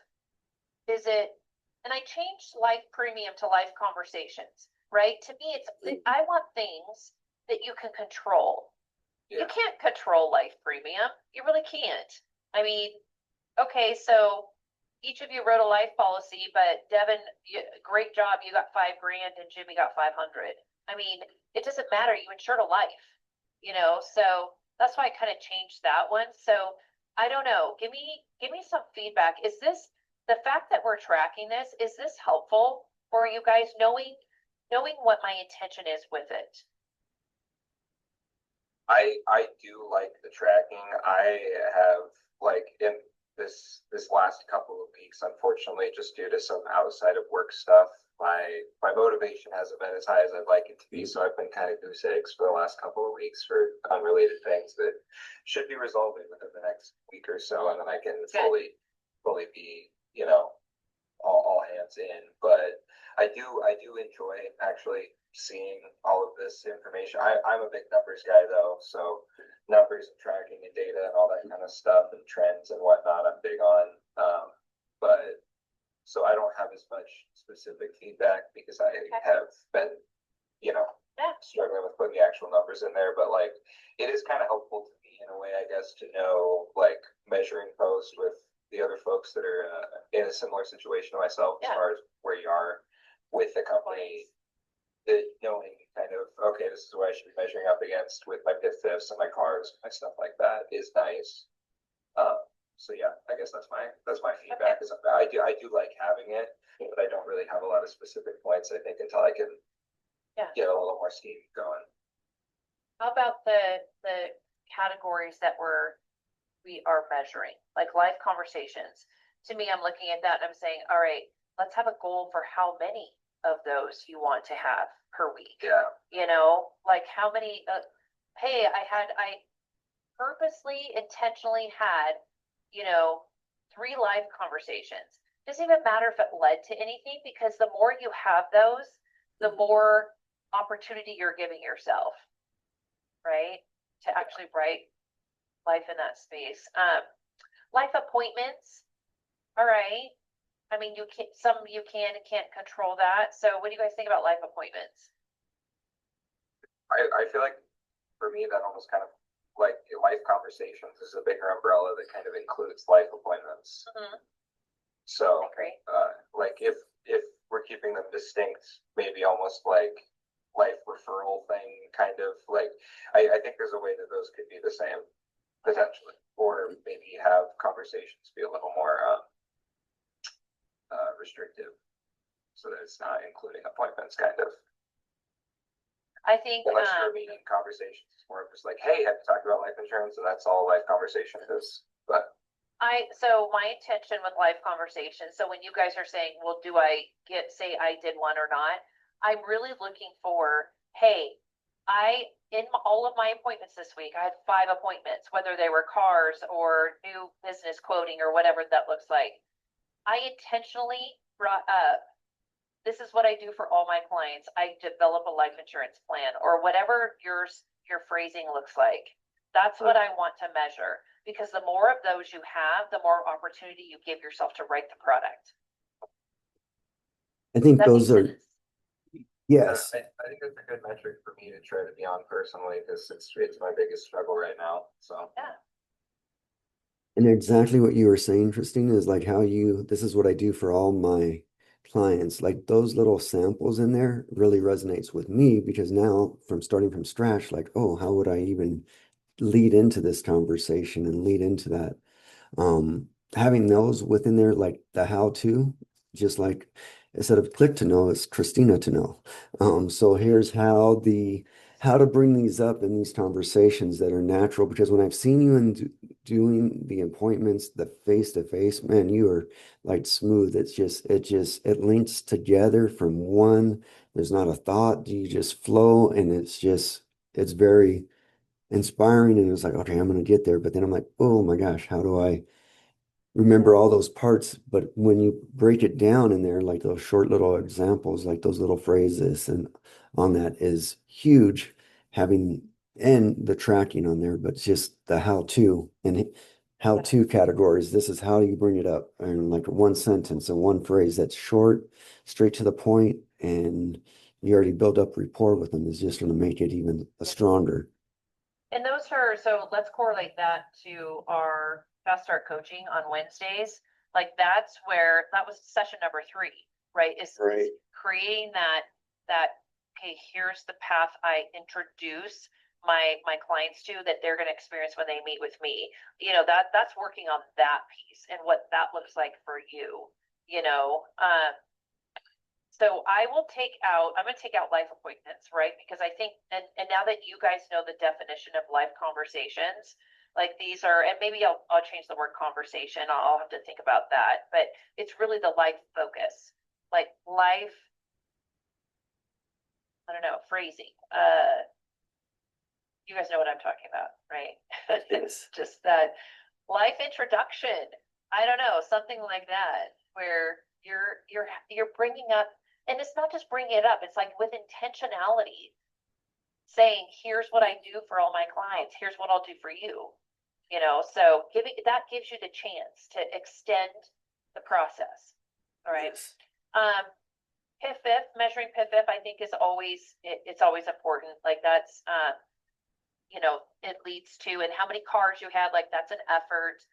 Speaker 3: is it, and I changed life premium to life conversations, right? To me, I want things that you can control.
Speaker 5: Yeah.
Speaker 3: You can't control life premium. You really can't. I mean, okay, so each of you wrote a life policy, but Devin, great job. You got $5,000 and Jimmy got 500. I mean, it doesn't matter. You insured a life, you know, so that's why I kind of changed that one. So I don't know. Give me some feedback. Is this, the fact that we're tracking this, is this helpful for you guys knowing what my intention is with it?
Speaker 5: I do like the tracking. I have like in this last couple of weeks, unfortunately, just due to some outside of work stuff, my motivation hasn't been as high as I'd like it to be. So I've been kind of goose eggs for the last couple of weeks for unrelated things that should be resolving within the next week or so, and then I can fully be, you know, all hands in. But I do enjoy actually seeing all of this information. I'm a big numbers guy though, so numbers and tracking and data and all that kind of stuff and trends and whatnot I'm big on. But so I don't have as much specific feedback because I have been, you know, struggling with putting the actual numbers in there. But like it is kind of helpful to me in a way, I guess, to know, like, measuring post with the other folks that are in a similar situation to myself as
Speaker 3: Yeah.
Speaker 5: far as where you are with the company. That knowing kind of, okay, this is what I should be measuring up against with my pit fifths and my cars, my stuff like that is nice. So yeah, I guess that's my feedback is I do like having it, but I don't really have a lot of specific points, I think, until I can
Speaker 3: Yeah.
Speaker 5: get a little more steam going.
Speaker 3: How about the categories that we are measuring, like life conversations? To me, I'm looking at that and I'm saying, all right, let's have a goal for how many of those you want to have per week.
Speaker 5: Yeah,
Speaker 3: You know, like how many, hey, I purposely, intentionally had, 3 live conversations. Doesn't even matter if it led to anything, because the more you have those, the more opportunity you're giving yourself, right? To actually write life in that space. Life appointments. All right. I mean, some you can and can't control that. So what do you guys think about life appointments?
Speaker 5: I feel like for me, that almost kind of like life conversations is a bigger umbrella that kind of includes life appointments. So,
Speaker 3: I agree.
Speaker 5: like if we're keeping them distinct, maybe almost like life referral thing, kind of like I think there's a way that those could be the same potentially, or maybe have conversations be a little more restrictive, so that it's not including appointments, kind of.
Speaker 3: I think,
Speaker 5: Unless you're meeting conversations, it's more of just like, hey, have you talked about life insurance? And that's all life conversation is. But
Speaker 3: so my intention with live conversations, so when you guys are saying, well, do I say I did one or not? I'm really looking for, hey, in all of my appointments this week, I had 5 appointments, whether they were cars or new business quoting or whatever that looks like. I intentionally brought up, this is what I do for all my clients. I develop a life insurance plan, or whatever your phrasing looks like. That's what I want to measure, because the more of those you have, the more opportunity you give yourself to write the product.
Speaker 2: I think
Speaker 3: That
Speaker 2: those
Speaker 3: makes
Speaker 2: are,
Speaker 3: sense.
Speaker 2: yes.
Speaker 5: I think that's a good metric for me to try to be on personally, because it's my biggest struggle right now. So
Speaker 3: Yeah.
Speaker 2: And exactly what you were saying, Christina, is like how this is what I do for all my clients. Like those little samples in there really resonates with me, because now from starting from scratch, like, oh, how would I even lead into this conversation and lead into that? Having those within there, like the how to, just like instead of click to know, it's Christina to know. So here's how to bring these up in these conversations that are natural, because when I've seen you in doing the appointments, the face to face, man, you are like smooth. It links together from one. There's not a thought. You just flow, and it's very inspiring. And it's like, okay, I'm gonna get there. But then I'm like, oh my gosh, how do I remember all those parts? But when you break it down in there, like those short little examples, like those little phrases, and on that is huge, having and the tracking on there, but just the how to and how to categories. This is how you bring it up, and like one sentence and one phrase that's short, straight to the point, and you already build up rapport with them, is just going to make it even stronger.
Speaker 3: And so let's correlate that to our Fast Start coaching on Wednesdays. Like that was session number 3, right? Is creating that, okay, here's the path I introduce my clients to, that they're going to experience when they meet with me. That's working on that piece and what that looks like for you, So I'm going to take out life appointments, right? Because I think, and now that you guys know the definition of life conversations, like these are, and maybe I'll change the word conversation. I'll have to think about that, but it's really the life focus, like life, I don't know, phrasing. You guys know what I'm talking about, right?
Speaker 2: Yes.
Speaker 3: Just that life introduction. I don't know, something like that, where you're bringing up. And it's not just bringing it up, it's like with intentionality, saying, here's what I do for all my clients, here's what I'll do for you. So that gives you the chance to extend the process. All right.
Speaker 2: Yes.
Speaker 3: PIFF, measuring PIFF, I think is always, it's always important. Like that's, it leads to, and how many cars you had, like, that's an effort.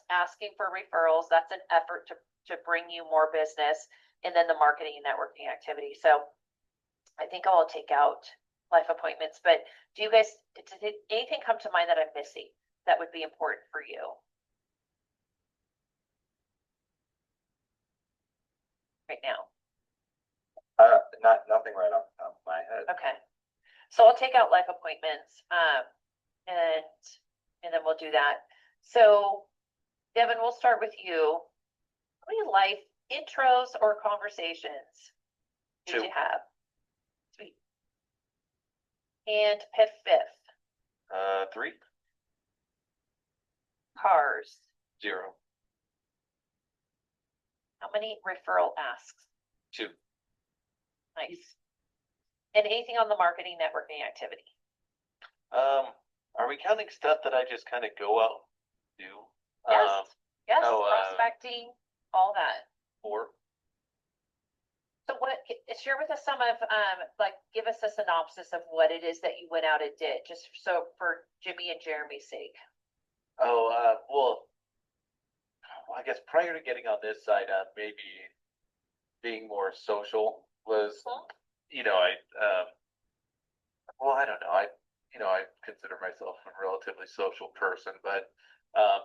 Speaker 3: Asking for referrals, that's an effort to bring you more business, and then the marketing and networking activity. So I think I'll take out life appointments, but do you guys, did anything come to mind that I'm missing that would be important for you? Right now?
Speaker 5: Nothing right off the top of my head.
Speaker 3: Okay. So I'll take out life appointments, and then we'll do that. So Devin, we'll start with you. How many life intros or conversations did
Speaker 1: 2.
Speaker 3: you have? Sweet. And PIF fifth,
Speaker 1: 3,
Speaker 3: cars.
Speaker 1: 0,
Speaker 3: How many referral asks?
Speaker 1: 2.
Speaker 3: Nice. And anything on the marketing networking activity?
Speaker 1: Are we counting stuff that I just kind of go out and do?
Speaker 3: Yes, yes,
Speaker 1: oh,
Speaker 3: prospecting, all that.
Speaker 1: 4.
Speaker 3: So share with us some of, give us a synopsis of what it is that you went out and did, just so for Jimmy and Jeremy's sake.
Speaker 1: Well, I guess prior to getting on this side, maybe being more social was, I don't know. I consider myself a relatively social person, but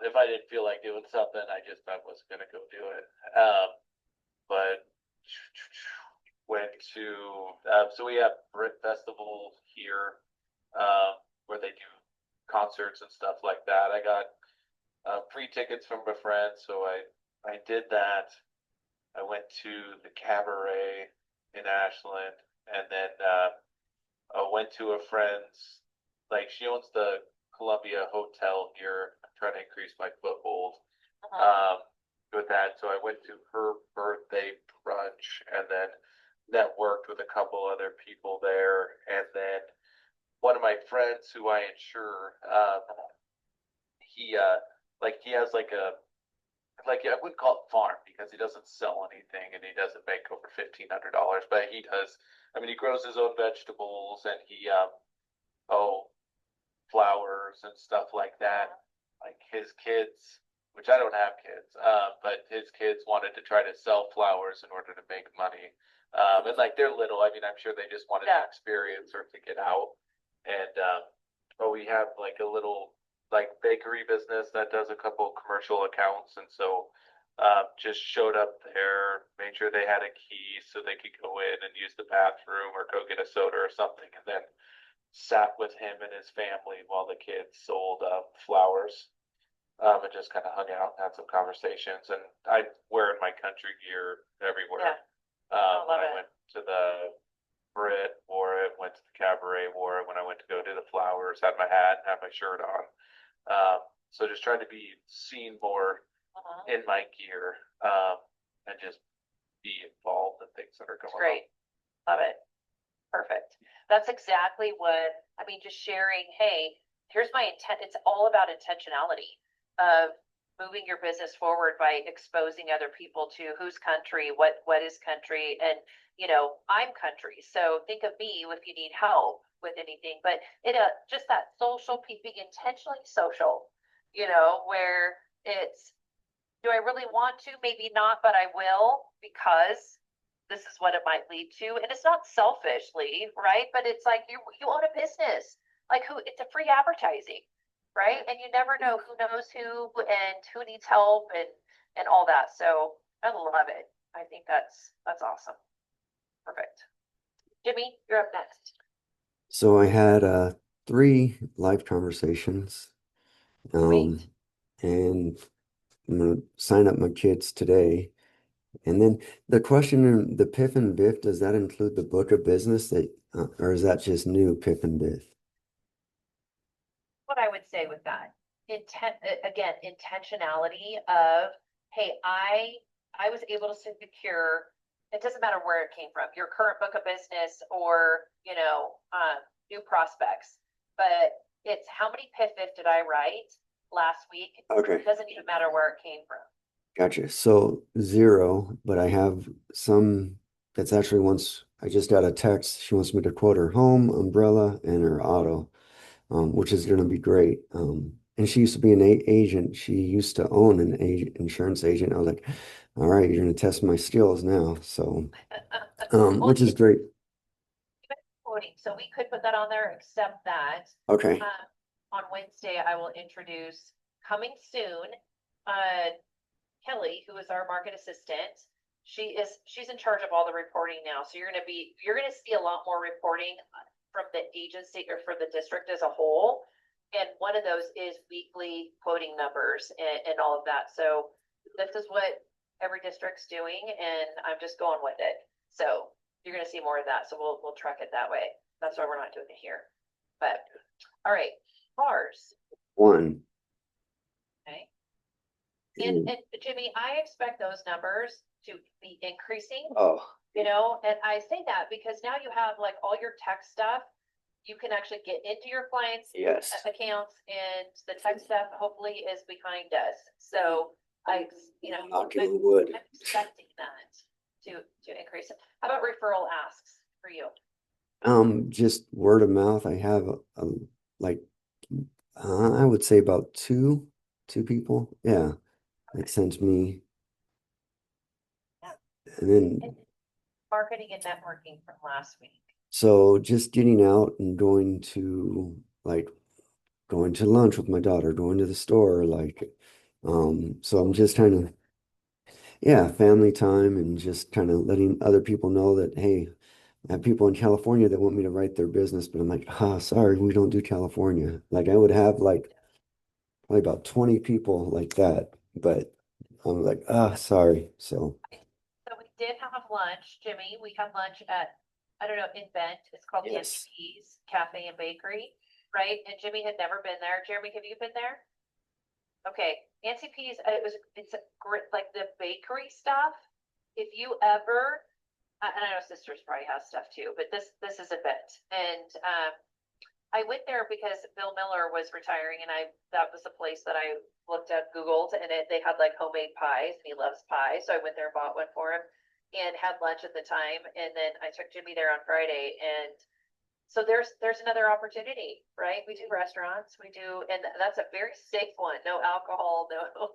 Speaker 1: if I didn't feel like doing something, I wasn't gonna go do it. But went to so we have Brit Festival here, where they do concerts and stuff like that. I got free tickets from a friend, so I did that. I went to the cabaret in Ashland, and then I went to a friend's. Like, she owns the Columbia Hotel here. I'm trying to increase my foothold with that. So I went to her birthday brunch and then networked with a couple other people there. And then one of my friends who I insure, he has I wouldn't call it farm because he doesn't sell anything and he doesn't make over $1,500, but he does. I mean, he grows his own vegetables and he flowers and stuff like that. Like his kids, which I don't have kids, but his kids wanted to try to sell flowers in order to make money. And like they're little, I mean, I'm sure they just wanted to experience or to get out. And but we have like a little like bakery business that does a couple commercial accounts, and so just showed up there, made sure they had a key so they could go in and use the bathroom or go get a soda or something, and then sat with him and his family while the kids sold flowers, and just kind of hung out and had some conversations. And I'm wearing my country gear everywhere.
Speaker 3: I love
Speaker 1: I
Speaker 3: it.
Speaker 1: went to the Brit, wore it, went to the cabaret, wore it. When I went to go do the flowers, had my hat, had my shirt on. So just trying to be seen more in my gear, and just be involved in things that are going on.
Speaker 3: Great. Love it. Perfect. That's exactly just sharing, hey, here's my intent. It's all about intentionality of moving your business forward by exposing other people to who's country, what is country, and I'm country. So think of me if you need help with anything. But it just that social piece, being intentionally social, where it's, do I really want to? Maybe not, but I will because this is what it might lead to. And it's not selfishly, right? But it's like you own a business. Like it's a free advertising, right? And you never know who knows who and who needs help and all that. So I love it. I think that's awesome. Perfect. Jimmy, you're up next.
Speaker 2: So I had 3 live conversations.
Speaker 3: Sweet.
Speaker 2: And I'm gonna sign up my kids today. And then the question in the PIF and BIF, does that include the book of business that, or is that just new PIF and BIF?
Speaker 3: What I would say with that, intentionality of, hey, I was able to secure, it doesn't matter where it came from, your current book of business or, new prospects, but it's how many PIF did I write last week?
Speaker 2: Okay.
Speaker 3: It doesn't even matter where it came from.
Speaker 2: Gotcha. So 0, but I have some that's actually once I just got a text. She wants me to quote her home, umbrella, and her auto, which is going to be great. And she used to be an agent. She used to own an insurance agent. I was like, all right, you're going to test my skills now. So,
Speaker 3: Well,
Speaker 2: which is
Speaker 3: it's
Speaker 2: great.
Speaker 3: quoting, so we could put that on there, except that.
Speaker 2: Okay.
Speaker 3: On Wednesday, I will introduce coming soon, Kelly, who is our market assistant. She's in charge of all the reporting now. So you're gonna see a lot more reporting from the agency or for the district as a whole. And one of those is weekly quoting numbers and all of that. So this is what every district's doing, and I'm just going with it. So you're gonna see more of that. So we'll track it that way. That's why we're not doing it here. But all right, cars.
Speaker 2: One.
Speaker 3: Okay.
Speaker 2: Mm.
Speaker 3: And Jimmy, I expect those numbers to be increasing,
Speaker 2: Oh,
Speaker 3: you know, and I say that because now you have like all your tech stuff. You can actually get into your clients'
Speaker 2: yes.
Speaker 3: accounts, and the tech stuff hopefully is behind us. So
Speaker 2: Knocking on wood.
Speaker 3: I'm expecting that to increase. How about referral asks for you?
Speaker 2: Just word of mouth. I have like I would say about two people. Yeah, that sent me, and then
Speaker 3: Marketing and networking from last week.
Speaker 2: so just getting out and going to lunch with my daughter, going to the store, so I'm just kind of, yeah, family time and just kind of letting other people know that, hey, I have people in California that want me to write their business, but I'm like, sorry, we don't do California. Like I would have like probably about 20 people like that, but I'm like, sorry. So
Speaker 3: So we did have lunch, Jimmy. We had lunch at, I don't know, Invent. It's called
Speaker 2: yes,
Speaker 3: NCP's Cafe and Bakery, right? And Jimmy had never been there. Jeremy, have you been there? Okay, Nancy P's, it's a great, like the bakery stuff. If you ever, and I know Sisters probably has stuff too, but this is a bit. And I went there because Bill Miller was retiring, and that was the place that I looked at, Googled, and they had like homemade pies, and he loves pie, so I went there and bought one for him, and had lunch at the time, and then I took Jimmy there on Friday, and so there's another opportunity, right? We do restaurants, and that's a very safe one. No alcohol, no,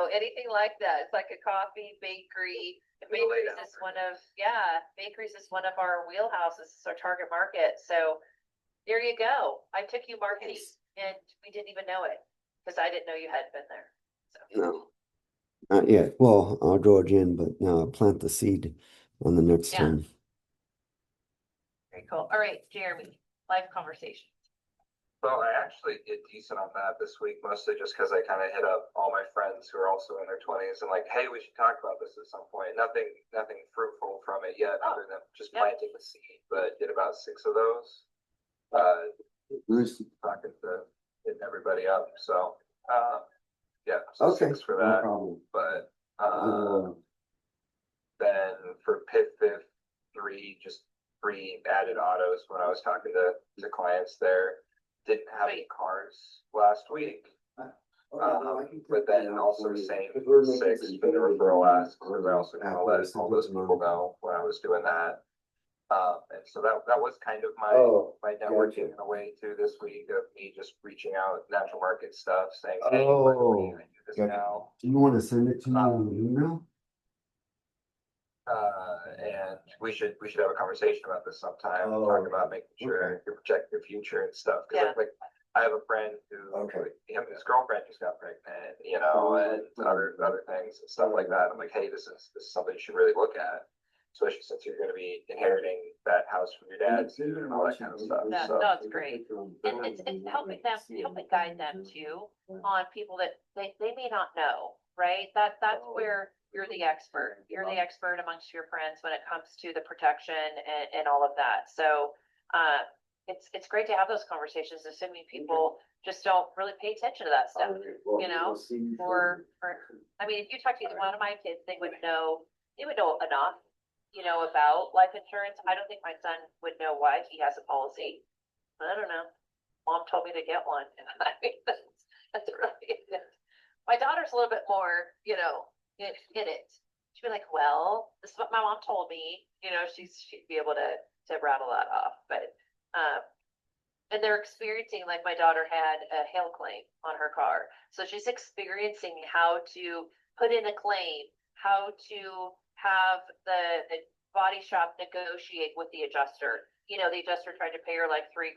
Speaker 3: anything like that. It's like a coffee bakery. Bakeries is bakeries is one of our wheelhouses. It's our target market. So there you go. I took you marketing, and we didn't even know it because I didn't know you hadn't been there. So
Speaker 2: no, not yet. Well, I'll go again, but plant the seed on the next
Speaker 3: Yeah.
Speaker 2: time.
Speaker 3: very cool. All right, Jeremy, live conversation.
Speaker 5: So I actually did decent on that this week, mostly just because I kind of hit up all my friends who are also in their 20s and like, hey, we should talk about this at some point. Nothing fruitful from it yet, other than just planting the seed. But did about 6 of those. Talking to hitting everybody up. So yeah, so 6 for
Speaker 2: no
Speaker 5: that.
Speaker 2: problem.
Speaker 5: But then for Pit Fifth 3, just 3 added autos when I was talking to clients there. Didn't have any cars last week. But then also same 6 for the referral ask, because I also kind of let all those people know when I was doing that. And so that was kind of my networking in a way too this week of me just reaching out natural market stuff, saying, hey, we're doing this now.
Speaker 2: Do you want to send it to me on email?
Speaker 5: And we should have a conversation about this sometime, talk about making sure you protect your future and stuff. Cause like I have a friend who, his girlfriend just got pregnant, and other things and stuff like that. I'm like, hey, this is something you should really look at, especially since you're going to be inheriting that house from your dad soon and all that kind of stuff.
Speaker 3: No, it's great. And it's helping guide them too on people that they may not know, right? That's where you're the expert. You're the expert amongst your friends when it comes to the protection and all of that. So it's great to have those conversations, assuming people just don't really pay attention to that stuff, or I mean, if you talk to either one of my kids, they would know enough, about life insurance. I don't think my son would know why he has a policy. I don't know. Mom told me to get one. I mean, that's really it. My daughter's a little bit more, in it. She'd be like, well, this is what my mom told me, you know, she'd be able to rattle that off, but, and they're experiencing, like my daughter had a hail claim on her car. So she's experiencing how to put in a claim, how to have the body shop negotiate with the adjuster. You know, the adjuster tried to pay her like $3,000